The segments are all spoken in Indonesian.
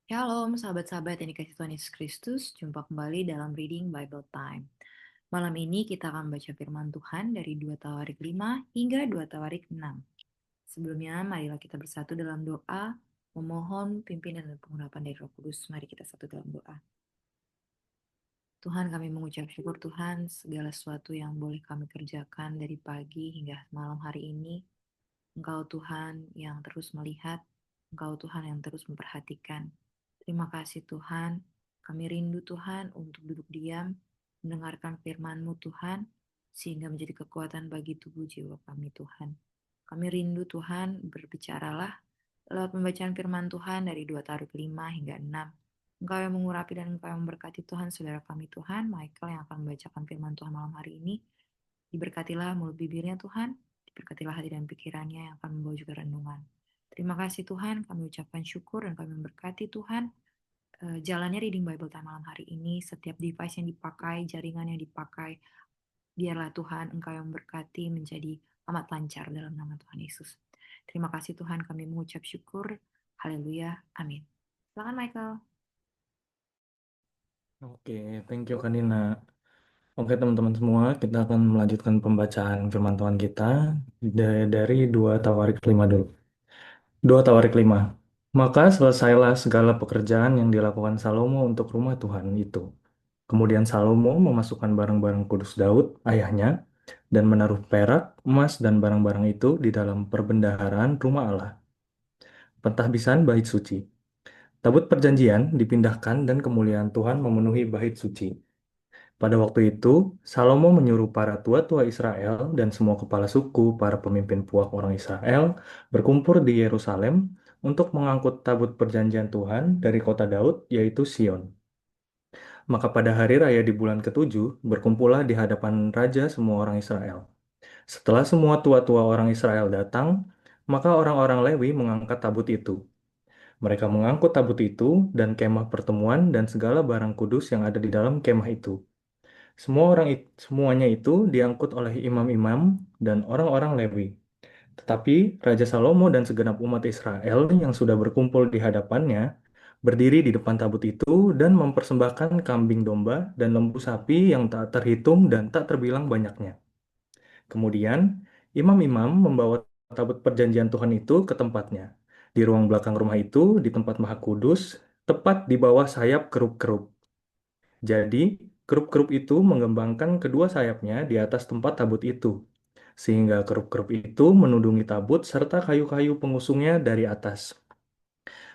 Shalom, sahabat-sahabat yang dikasih Tuhan Yesus Kristus. Jumpa kembali dalam Reading Bible Time. Malam ini kita akan baca firman Tuhan dari 2 Tawarik 5 hingga 2 Tawarik 6. Sebelumnya, marilah kita bersatu dalam doa, memohon pimpinan dan pengurapan dari Roh Kudus. Mari kita satu dalam doa. Tuhan, kami mengucap syukur Tuhan segala sesuatu yang boleh kami kerjakan dari pagi hingga malam hari ini. Engkau Tuhan yang terus melihat, Engkau Tuhan yang terus memperhatikan. Terima kasih Tuhan, kami rindu Tuhan untuk duduk diam, mendengarkan firman-Mu Tuhan, sehingga menjadi kekuatan bagi tubuh jiwa kami Tuhan. Kami rindu Tuhan, berbicaralah lewat pembacaan firman Tuhan dari 2 Tarik 5 hingga 6. Engkau yang mengurapi dan Engkau yang memberkati Tuhan, saudara kami Tuhan, Michael yang akan membacakan firman Tuhan malam hari ini. Diberkatilah mulut bibirnya Tuhan, diberkatilah hati dan pikirannya yang akan membawa juga renungan. Terima kasih Tuhan, kami ucapkan syukur dan kami memberkati Tuhan. Jalannya Reading Bible Time malam hari ini, setiap device yang dipakai, jaringan yang dipakai, biarlah Tuhan Engkau yang memberkati menjadi amat lancar dalam nama Tuhan Yesus. Terima kasih Tuhan, kami mengucap syukur. Haleluya, amin. Silakan Michael. Oke, thank you Kanina. Oke teman-teman semua, kita akan melanjutkan pembacaan firman Tuhan kita dari 2 Tawarik 5 dulu. 2 Tawarik 5. Maka selesailah segala pekerjaan yang dilakukan Salomo untuk rumah Tuhan itu. Kemudian Salomo memasukkan barang-barang kudus Daud, ayahnya, dan menaruh perak, emas, dan barang-barang itu di dalam perbendaharaan rumah Allah, pentahbisan bait suci. Tabut perjanjian dipindahkan dan kemuliaan Tuhan memenuhi bait suci. Pada waktu itu, Salomo menyuruh para tua-tua Israel dan semua kepala suku, para pemimpin puak orang Israel, berkumpul di Yerusalem untuk mengangkut tabut perjanjian Tuhan dari kota Daud, yaitu Sion. Maka pada hari raya di bulan ketujuh, berkumpullah di hadapan raja semua orang Israel. Setelah semua tua-tua orang Israel datang, maka orang-orang Lewi mengangkat tabut itu. Mereka mengangkut tabut itu dan kemah pertemuan dan segala barang kudus yang ada di dalam kemah itu. Semuanya itu diangkut oleh imam-imam dan orang-orang Lewi. Tetapi Raja Salomo dan segenap umat Israel yang sudah berkumpul di hadapannya berdiri di depan tabut itu dan mempersembahkan kambing domba dan lembu sapi yang tak terhitung dan tak terbilang banyaknya. Kemudian imam-imam membawa tabut perjanjian Tuhan itu ke tempatnya. Di ruang belakang rumah itu, di tempat Maha Kudus, tepat di bawah sayap kerub-kerub. Jadi, kerup-kerup itu mengembangkan kedua sayapnya di atas tempat tabut itu, sehingga kerup-kerup itu menudungi tabut serta kayu-kayu pengusungnya dari atas.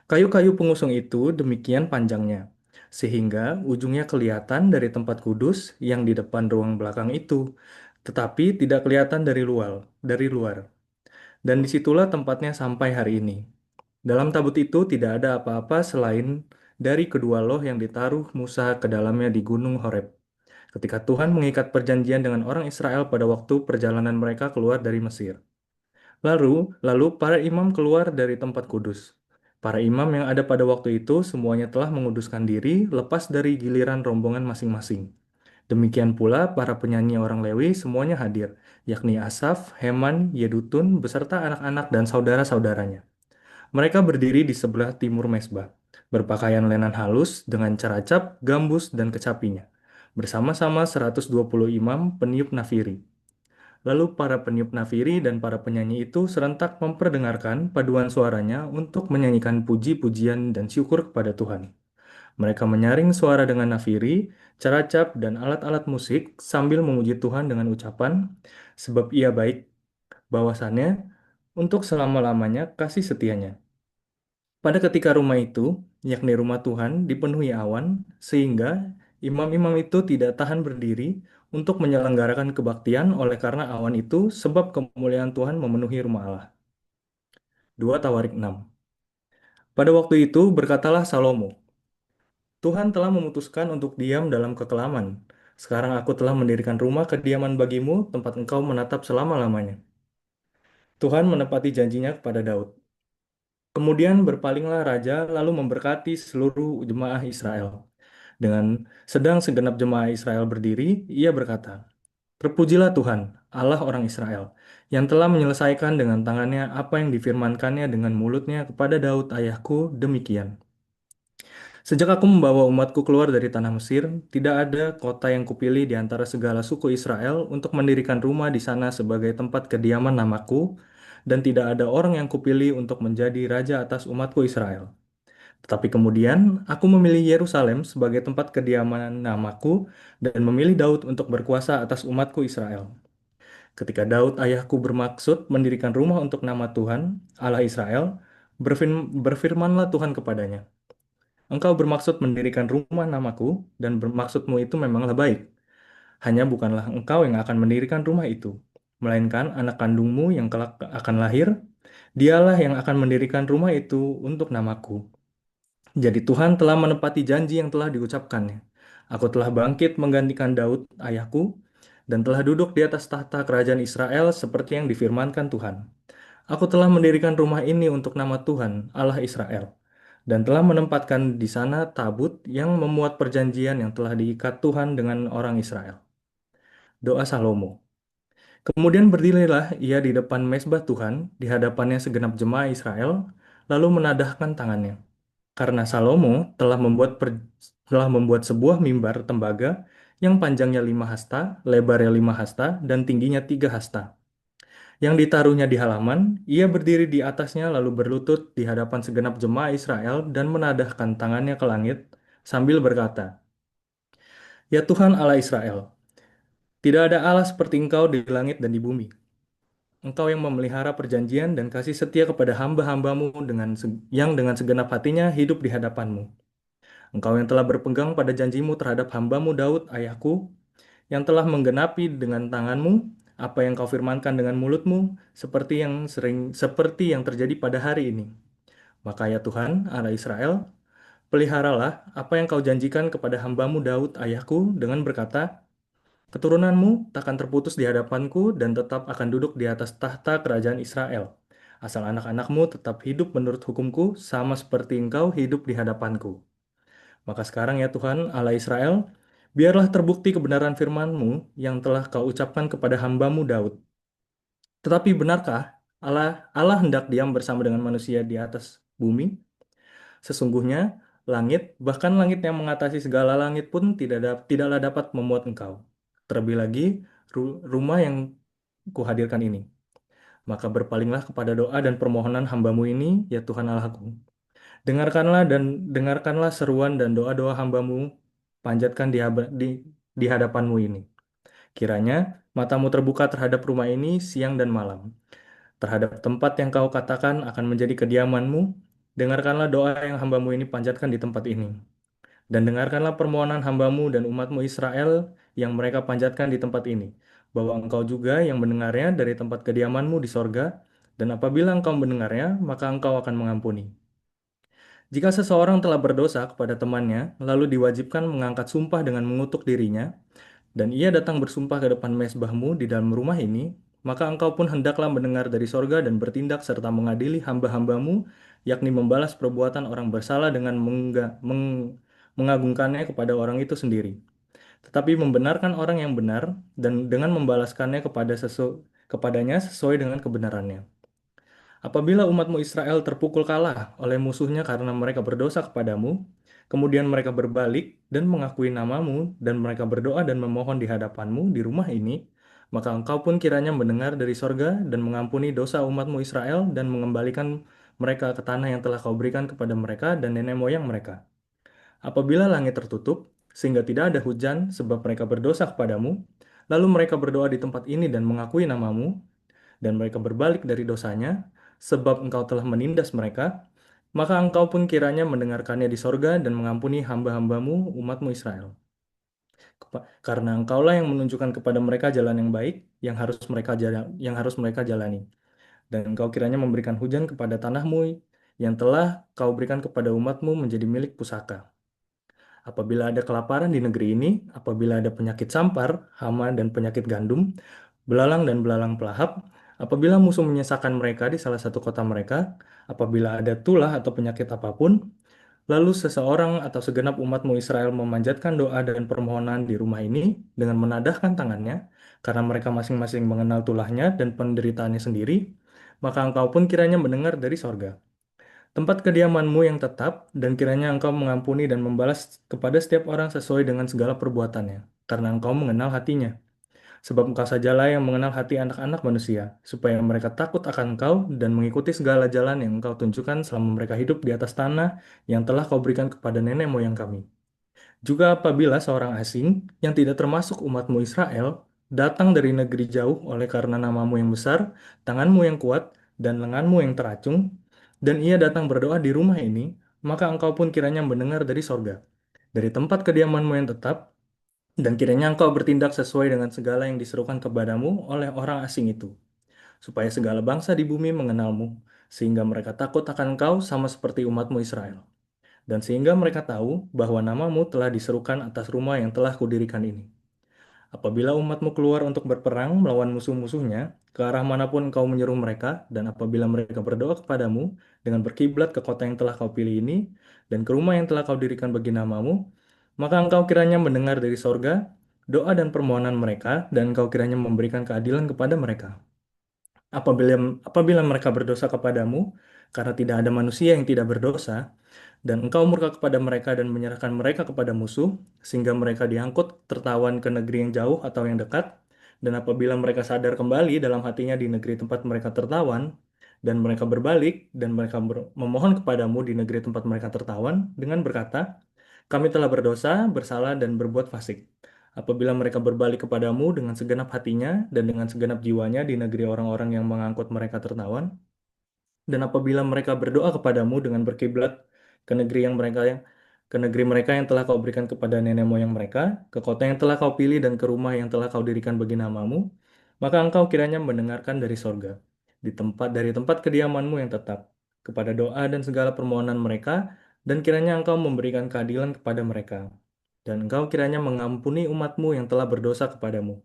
Kayu-kayu pengusung itu demikian panjangnya, sehingga ujungnya kelihatan dari tempat kudus yang di depan ruang belakang itu, tetapi tidak kelihatan dari luar. Dan disitulah tempatnya sampai hari ini. Dalam tabut itu tidak ada apa-apa selain dari kedua loh yang ditaruh Musa ke dalamnya di Gunung Horeb, ketika Tuhan mengikat perjanjian dengan orang Israel pada waktu perjalanan mereka keluar dari Mesir. Lalu para imam keluar dari tempat kudus. Para imam yang ada pada waktu itu semuanya telah menguduskan diri lepas dari giliran rombongan masing-masing. Demikian pula para penyanyi orang Lewi semuanya hadir, yakni Asaf, Heman, Yedutun, beserta anak-anak dan saudara-saudaranya. Mereka berdiri di sebelah timur mezbah, berpakaian lenan halus dengan caracap, gambus, dan kecapinya, bersama-sama 120 imam peniup nafiri. Lalu para peniup nafiri dan para penyanyi itu serentak memperdengarkan paduan suaranya untuk menyanyikan puji-pujian dan syukur kepada Tuhan. Mereka menyaring suara dengan nafiri, caracap, dan alat-alat musik sambil memuji Tuhan dengan ucapan, sebab Ia baik, bahwasannya untuk selama-lamanya kasih setianya. Pada ketika rumah itu, yakni rumah Tuhan, dipenuhi awan, sehingga imam-imam itu tidak tahan berdiri untuk menyelenggarakan kebaktian oleh karena awan itu, sebab kemuliaan Tuhan memenuhi rumah Allah. 2 Tawarik 6. Pada waktu itu berkatalah Salomo, Tuhan telah memutuskan untuk diam dalam kekelaman. Sekarang aku telah mendirikan rumah kediaman bagimu, tempat engkau menatap selama-lamanya. Tuhan menepati janjinya kepada Daud. Kemudian berpalinglah raja lalu memberkati seluruh jemaah Israel. Dengan sedang segenap jemaah Israel berdiri, ia berkata, Terpujilah Tuhan, Allah orang Israel, yang telah menyelesaikan dengan tangannya apa yang difirmankannya dengan mulutnya kepada Daud ayahku demikian. Sejak aku membawa umatku keluar dari tanah Mesir, tidak ada kota yang kupilih di antara segala suku Israel untuk mendirikan rumah di sana sebagai tempat kediaman namaku, dan tidak ada orang yang kupilih untuk menjadi raja atas umatku Israel. Tetapi kemudian aku memilih Yerusalem sebagai tempat kediaman namaku dan memilih Daud untuk berkuasa atas umatku Israel. Ketika Daud ayahku bermaksud mendirikan rumah untuk nama Tuhan, Allah Israel, berfirmanlah Tuhan kepadanya, Engkau bermaksud mendirikan rumah namaku, dan bermaksudmu itu memanglah baik. Hanya bukanlah engkau yang akan mendirikan rumah itu, melainkan anak kandungmu yang kelak akan lahir, dialah yang akan mendirikan rumah itu untuk namaku. Jadi Tuhan telah menepati janji yang telah diucapkannya. Aku telah bangkit menggantikan Daud, ayahku, dan telah duduk di atas tahta kerajaan Israel seperti yang difirmankan Tuhan. Aku telah mendirikan rumah ini untuk nama Tuhan, Allah Israel, dan telah menempatkan di sana tabut yang memuat perjanjian yang telah diikat Tuhan dengan orang Israel. Doa Salomo. Kemudian berdirilah ia di depan mezbah Tuhan, di hadapannya segenap jemaah Israel, lalu menadahkan tangannya. Karena Salomo telah membuat sebuah mimbar tembaga yang panjangnya 5 hasta, lebarnya 5 hasta, dan tingginya 3 hasta. Yang ditaruhnya di halaman, ia berdiri di atasnya lalu berlutut di hadapan segenap jemaah Israel dan menadahkan tangannya ke langit sambil berkata, Ya Tuhan Allah Israel, tidak ada Allah seperti Engkau di langit dan di bumi. Engkau yang memelihara perjanjian dan kasih setia kepada hamba-hambamu yang dengan segenap hatinya hidup di hadapanmu. Engkau yang telah berpegang pada janjimu terhadap hambamu Daud, ayahku, yang telah menggenapi dengan tanganmu apa yang kau firmankan dengan mulutmu, seperti yang terjadi pada hari ini. Maka ya Tuhan, Allah Israel, peliharalah apa yang kau janjikan kepada hambamu Daud, ayahku, dengan berkata, keturunanmu takkan terputus di hadapanku dan tetap akan duduk di atas tahta kerajaan Israel. Asal anak-anakmu tetap hidup menurut hukumku, sama seperti engkau hidup di hadapanku. Maka sekarang ya Tuhan Allah Israel, biarlah terbukti kebenaran firman-Mu yang telah Kau ucapkan kepada hambamu Daud. Tetapi benarkah Allah hendak diam bersama dengan manusia di atas bumi? Sesungguhnya langit, bahkan langit yang mengatasi segala langit pun tidaklah dapat memuat Engkau. Terlebih lagi rumah yang kuhadirkan ini. Maka berpalinglah kepada doa dan permohonan hambamu ini, ya Tuhan Allahku. Dengarkanlah seruan dan doa-doa hambamu, panjatkan di hadapanmu ini. Kiranya matamu terbuka terhadap rumah ini siang dan malam, terhadap tempat yang kau katakan akan menjadi kediamanmu. Dengarkanlah doa yang hambamu ini panjatkan di tempat ini. Dan dengarkanlah permohonan hambamu dan umatmu Israel yang mereka panjatkan di tempat ini, bahwa engkau juga yang mendengarnya dari tempat kediamanmu di sorga, dan apabila engkau mendengarnya, maka engkau akan mengampuni. Jika seseorang telah berdosa kepada temannya, lalu diwajibkan mengangkat sumpah dengan mengutuk dirinya, dan ia datang bersumpah ke depan mezbahmu di dalam rumah ini, maka engkau pun hendaklah mendengar dari sorga dan bertindak serta mengadili hamba-hambamu, yakni membalas perbuatan orang bersalah dengan mengagungkannya kepada orang itu sendiri. Tetapi membenarkan orang yang benar dan dengan membalaskannya kepadanya sesuai dengan kebenarannya. Apabila umatmu Israel terpukul kalah oleh musuhnya karena mereka berdosa kepadamu, kemudian mereka berbalik dan mengakui namamu, dan mereka berdoa dan memohon di hadapanmu di rumah ini, maka engkau pun kiranya mendengar dari sorga dan mengampuni dosa umatmu Israel dan mengembalikan mereka ke tanah yang telah kau berikan kepada mereka dan nenek moyang mereka. Apabila langit tertutup, sehingga tidak ada hujan sebab mereka berdosa kepadamu, lalu mereka berdoa di tempat ini dan mengakui namamu, dan mereka berbalik dari dosanya, sebab engkau telah menindas mereka, maka engkau pun kiranya mendengarkannya di sorga dan mengampuni hamba-hambamu, umatmu Israel. Karena engkaulah yang menunjukkan kepada mereka jalan yang baik, yang harus mereka jalani. Dan engkau kiranya memberikan hujan kepada tanahmu, yang telah kau berikan kepada umatmu menjadi milik pusaka. Apabila ada kelaparan di negeri ini, apabila ada penyakit sampar, hama, dan penyakit gandum, belalang dan belalang pelahap, apabila musuh menyesakan mereka di salah satu kota mereka, apabila ada tulah atau penyakit apapun, lalu seseorang atau segenap umatmu Israel memanjatkan doa dan permohonan di rumah ini dengan menadahkan tangannya, karena mereka masing-masing mengenal tulahnya dan penderitaannya sendiri, maka engkau pun kiranya mendengar dari sorga. tempat kediamanmu yang tetap, dan kiranya engkau mengampuni dan membalas kepada setiap orang sesuai dengan segala perbuatannya, karena engkau mengenal hatinya. Sebab engkau sajalah yang mengenal hati anak-anak manusia, supaya mereka takut akan engkau dan mengikuti segala jalan yang engkau tunjukkan selama mereka hidup di atas tanah yang telah kau berikan kepada nenek moyang kami. Juga apabila seorang asing yang tidak termasuk umatmu Israel datang dari negeri jauh oleh karena namamu yang besar, tanganmu yang kuat, dan lenganmu yang teracung, dan ia datang berdoa di rumah ini, maka engkau pun kiranya mendengar dari sorga, dari tempat kediamanmu yang tetap, dan kiranya engkau bertindak sesuai dengan segala yang diserukan kepadamu oleh orang asing itu, supaya segala bangsa di bumi mengenalmu, sehingga mereka takut akan engkau sama seperti umatmu Israel. Dan sehingga mereka tahu bahwa namamu telah diserukan atas rumah yang telah kudirikan ini. Apabila umatmu keluar untuk berperang melawan musuh-musuhnya, ke arah manapun engkau menyuruh mereka, dan apabila mereka berdoa kepadamu dengan berkiblat ke kota yang telah kau pilih ini, dan ke rumah yang telah kau dirikan bagi namamu, maka engkau kiranya mendengar dari sorga doa dan permohonan mereka, dan engkau kiranya memberikan keadilan kepada mereka. Apabila apabila mereka berdosa kepadamu, karena tidak ada manusia yang tidak berdosa, dan engkau murka kepada mereka dan menyerahkan mereka kepada musuh, sehingga mereka diangkut tertawan ke negeri yang jauh atau yang dekat. Dan apabila mereka sadar kembali dalam hatinya di negeri tempat mereka tertawan, dan mereka berbalik, dan mereka memohon kepadamu di negeri tempat mereka tertawan, dengan berkata, kami telah berdosa, bersalah, dan berbuat fasik. Apabila mereka berbalik kepadamu dengan segenap hatinya dan dengan segenap jiwanya di negeri orang-orang yang mengangkut mereka tertawan, dan apabila mereka berdoa kepadamu dengan berkiblat ke negeri yang telah kau berikan kepada nenek moyang mereka, ke kota yang telah kau pilih dan ke rumah yang telah kau dirikan bagi namamu, maka engkau kiranya mendengarkan dari sorga, dari tempat kediamanmu yang tetap, kepada doa dan segala permohonan mereka, dan kiranya engkau memberikan keadilan kepada mereka, dan engkau kiranya mengampuni umatmu yang telah berdosa kepadamu.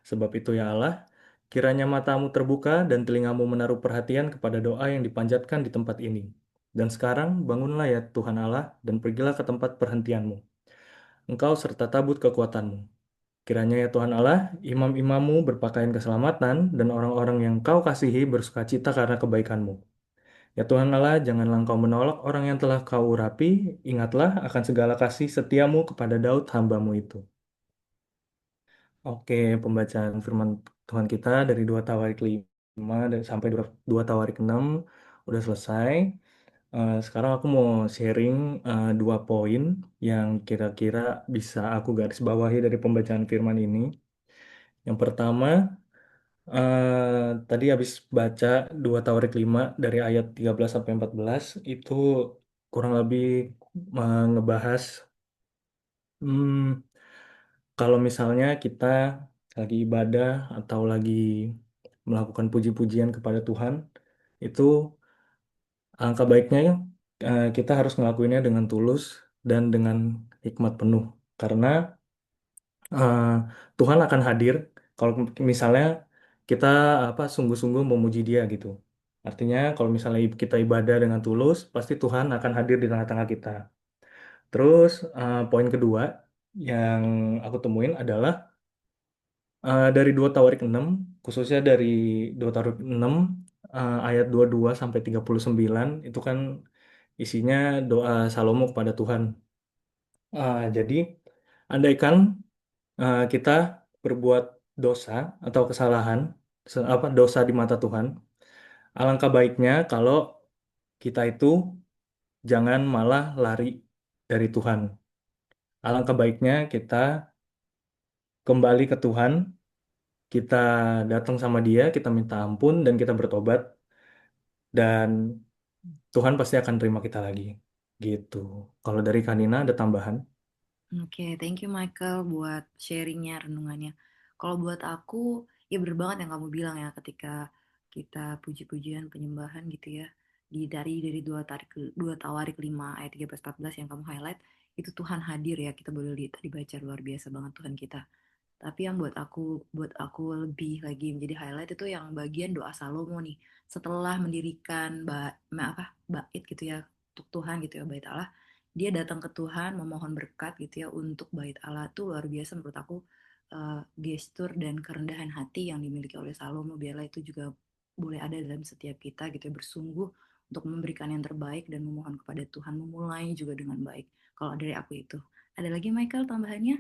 Sebab itu ya Allah, kiranya matamu terbuka dan telingamu menaruh perhatian kepada doa yang dipanjatkan di tempat ini. Dan sekarang bangunlah ya Tuhan Allah dan pergilah ke tempat perhentianmu. Engkau serta tabut kekuatanmu. Kiranya ya Tuhan Allah, imam-imammu berpakaian keselamatan dan orang-orang yang kau kasihi bersukacita karena kebaikanmu. Ya Tuhan Allah, janganlah engkau menolak orang yang telah kau urapi, ingatlah akan segala kasih setiamu kepada Daud hambamu itu. Oke, pembacaan firman Tuhan kita dari 2 Tawarik 5 sampai 2 Tawarik 6 udah selesai. Sekarang aku mau sharing 2 poin yang kira-kira bisa aku garis bawahi dari pembacaan firman ini. Yang pertama, tadi habis baca 2 Tawarik 5 dari ayat 13 sampai 14, itu kurang lebih ngebahas hmm, kalau misalnya kita lagi ibadah atau lagi melakukan puji-pujian kepada Tuhan, itu alangkah baiknya kita harus ngelakuinnya dengan tulus dan dengan hikmat penuh. Karena eh, Tuhan akan hadir kalau misalnya kita sungguh-sungguh memuji Dia gitu. Artinya kalau misalnya kita ibadah dengan tulus, pasti Tuhan akan hadir di tengah-tengah kita. Terus poin kedua yang aku temuin adalah dari 2 Tawarik 6, khususnya dari 2 Tawarik 6 ayat 22 sampai 39 itu kan isinya doa Salomo kepada Tuhan. Jadi andaikan kita berbuat dosa atau kesalahan, dosa di mata Tuhan, alangkah baiknya kalau kita itu jangan malah lari dari Tuhan. Alangkah baiknya kita kembali ke Tuhan, kita datang sama Dia, kita minta ampun dan kita bertobat, dan Tuhan pasti akan terima kita lagi. Gitu. Kalau dari Kanina ada tambahan? Oke, thank you Michael buat sharingnya, renungannya. Kalau buat aku, ya bener banget yang kamu bilang ya, ketika kita puji-pujian, penyembahan gitu ya, dari dua Tawarik 5 ayat 13-14 yang kamu highlight, itu Tuhan hadir ya, kita boleh lihat tadi baca luar biasa banget Tuhan kita. Tapi yang buat aku lebih lagi menjadi highlight itu yang bagian doa Salomo nih. Setelah mendirikan bait gitu ya untuk Tuhan gitu ya, bait Allah, dia datang ke Tuhan memohon berkat gitu ya untuk bait Allah tuh luar biasa menurut aku, gestur dan kerendahan hati yang dimiliki oleh Salomo, biarlah itu juga boleh ada dalam setiap kita gitu ya, bersungguh untuk memberikan yang terbaik dan memohon kepada Tuhan memulai juga dengan baik. Kalau dari aku itu. Ada lagi Michael tambahannya?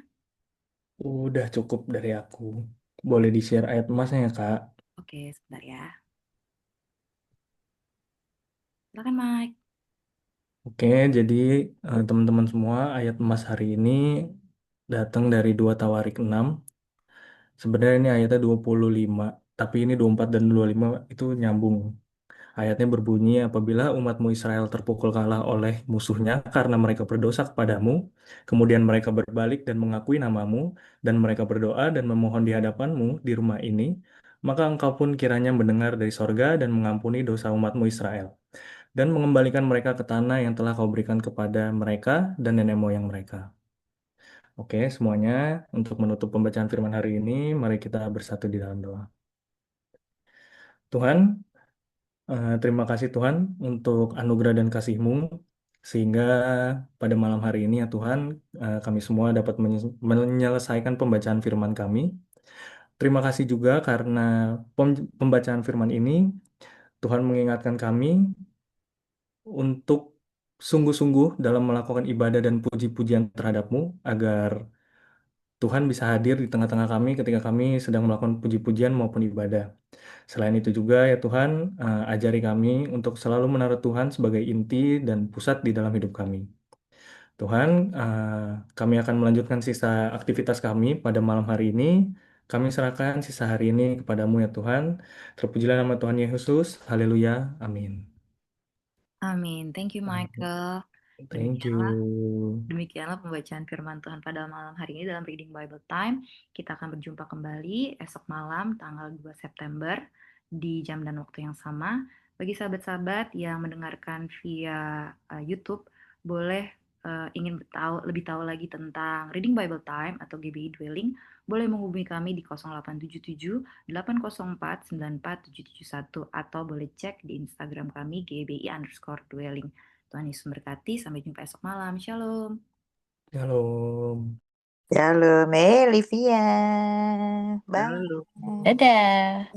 Udah cukup dari aku. Boleh di-share ayat emasnya ya, Kak? Oke, sebentar ya. Silakan Mike. Oke, jadi teman-teman semua, ayat emas hari ini datang dari 2 Tawarik 6. Sebenarnya ini ayatnya 25, tapi ini 24 dan 25 itu nyambung. Ayatnya berbunyi, apabila umatmu Israel terpukul kalah oleh musuhnya karena mereka berdosa kepadamu, kemudian mereka berbalik dan mengakui namamu, dan mereka berdoa dan memohon di hadapanmu di rumah ini, maka engkau pun kiranya mendengar dari sorga dan mengampuni dosa umatmu Israel, dan mengembalikan mereka ke tanah yang telah kau berikan kepada mereka dan nenek moyang mereka. Oke, semuanya untuk menutup pembacaan firman hari ini, mari kita bersatu di dalam doa. Tuhan, terima kasih Tuhan untuk anugerah dan kasih-Mu, sehingga pada malam hari ini ya Tuhan, kami semua dapat menyelesaikan pembacaan firman kami. Terima kasih juga karena pembacaan firman ini, Tuhan mengingatkan kami untuk sungguh-sungguh dalam melakukan ibadah dan puji-pujian terhadap-Mu, agar Tuhan bisa hadir di tengah-tengah kami ketika kami sedang melakukan puji-pujian maupun ibadah. Selain itu juga ya Tuhan, ajari kami untuk selalu menaruh Tuhan sebagai inti dan pusat di dalam hidup kami. Tuhan, kami akan melanjutkan sisa aktivitas kami pada malam hari ini. Kami serahkan sisa hari ini kepadamu ya Tuhan. Terpujilah nama Tuhan Yesus. Haleluya. Amin. Amin. Thank you Michael. Thank Demikianlah you. Demikianlah pembacaan firman Tuhan pada malam hari ini dalam Reading Bible Time. Kita akan berjumpa kembali esok malam tanggal 2 September di jam dan waktu yang sama. Bagi sahabat-sahabat yang mendengarkan via YouTube, boleh ingin lebih tahu lagi tentang Reading Bible Time atau GBI Dwelling, boleh menghubungi kami di 0877 804 94771 atau boleh cek di Instagram kami GBI_Dwelling. Tuhan Yesus memberkati. Sampai jumpa esok malam. Shalom. Shalom. Halo, Livia. Bye. Halo. Dadah.